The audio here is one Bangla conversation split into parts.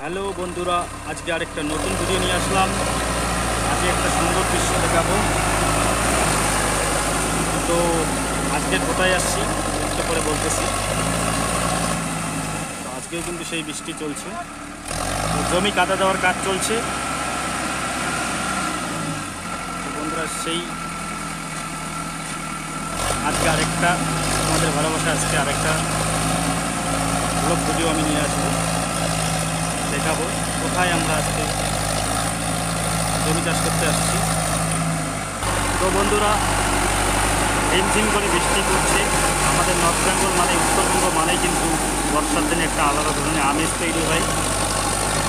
হ্যালো বন্ধুরা, আজকে আরেকটা নতুন ভিডিও নিয়ে আসলাম। আজকে একটা সুন্দর দৃশ্য দেখাবো। তো আজকে কোথায় আসছি একটু পরে বলতেছি। তো আজকেও কিন্তু সেই বৃষ্টি চলছে, তো জমি কাদা দেওয়ার কাজ চলছে। তো বন্ধুরা, সেই আজকে আরেকটা আমাদের ভালোবাসা, আজকে আরেকটা ব্লগ ভিডিও আমি নিয়ে আসবো, দেখাবো কোথায় আমরা আজকে জমি চাষ করতে আসছি। তো বন্ধুরা, ঝিমঝিম করে বৃষ্টি পড়ছে। আমাদের নর্থ বেঙ্গল মানে উত্তরবঙ্গ মানেই কিন্তু বর্ষার দিনে একটা আলাদা ধরনের আমেজ তৈরি হয়।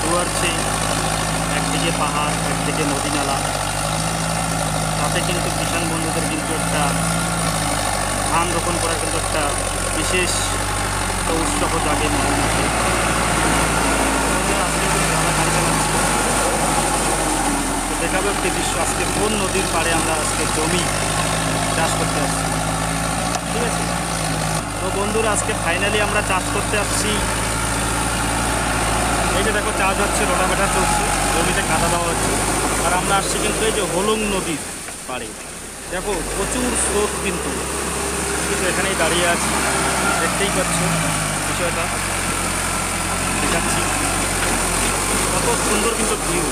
দুয়ারছে একদিকে পাহাড়, একদিকে নদী নালা, তাতে কিন্তু কিষাণ বন্ধুদের কিন্তু একটা ধান রোপণ করার কিন্তু একটা বিশেষ উৎসব জাগে মনের মধ্যে। আজকে কিন্তু যারা গাড়ি চালাচ্ছি, তো দেখাবো একটি দৃশ্য আজকে কোন নদীর পাড়ে আমরা আজকে জমি চাষ করতে আসছি। ঠিক আছে, তো বন্ধুরা আজকে ফাইনালি আমরা চাষ করতে আসছি। এই যে দেখো, চাষ হচ্ছে, রোটাভেটা চলছে, জমিতে কাদা দেওয়া হচ্ছে। আর আমরা আসছি কিন্তু এই যে হোলং নদীর পাড়ে। দেখো প্রচুর স্রোত, কিন্তু এখানেই দাঁড়িয়ে আছি, দেখতেই পাচ্ছ বিষয়টা, দেখাচ্ছি কত সুন্দর কিন্তু ভিউ,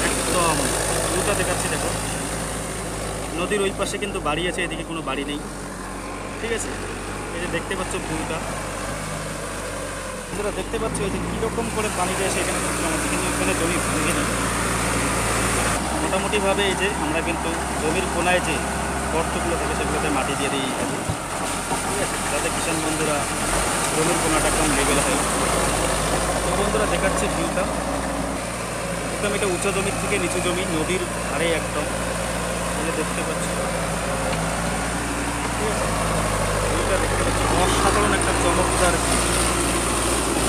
একদম ভিউটা দেখাচ্ছি। দেখো নদীর ওই পাশে কিন্তু বাড়ি আছে, এদিকে কোনো বাড়ি নেই। ঠিক আছে, এই যে দেখতে পাচ্ছ ভিউটা, তোমরা দেখতে পাচ্ছ এই যে কীরকম করে পানিটা এসে এখানে আমাদের কিন্তু এখানে জমি ভেঙে নেই মোটামুটিভাবে। এই যে আমরা কিন্তু জমির কোনায় যে গর্তগুলো থাকে সেগুলোতে মাটি দিয়ে দিই থাকি। ঠিক আছে, যাতে কিষাণ বন্ধুরা জমির কোনাটা একদম লেভেল হয়। তো বন্ধুরা দেখাচ্ছে ভিউটা, একদম এটা উঁচু জমির থেকে নিচু জমি, নদীর ধারে একদম, এটা দেখতে পাচ্ছি। ঠিক আছে, ভিউটা দেখতে পাচ্ছি, অসাধারণ একটা চমৎকার ভিউ।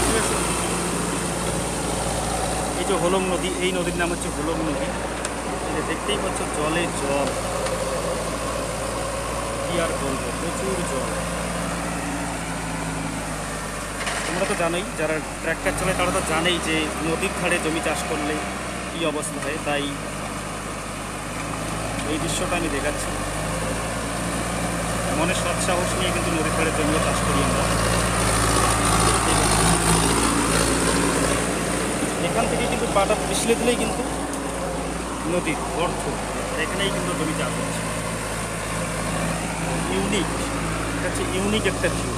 ঠিক আছে, এই যে হোলং নদী, এই নদীর নাম হচ্ছে হোলং নদী। এটা দেখতেই পাচ্ছ, জলে জল, কি আর বলবো, প্রচুর জল। তোমরা তো জানোই, যারা ট্র্যাক্টর চালায় তারা তো জানেই যে নদীর ধারে জমি চাষ করলে কী অবস্থা হয়। তাই এই দৃশ্যটা আমি দেখাচ্ছি, মনে সৎসাহস নিয়ে কিন্তু নদীর ধারে জমিও চাষ করি আমরা। এখান থেকে কিন্তু পাটা পিছলে দিলেই কিন্তু নদীর অর্থ, এখানেই কিন্তু জমি চাষ হচ্ছে। ইউনিক, এটা হচ্ছে ইউনিক একটা ভিউ।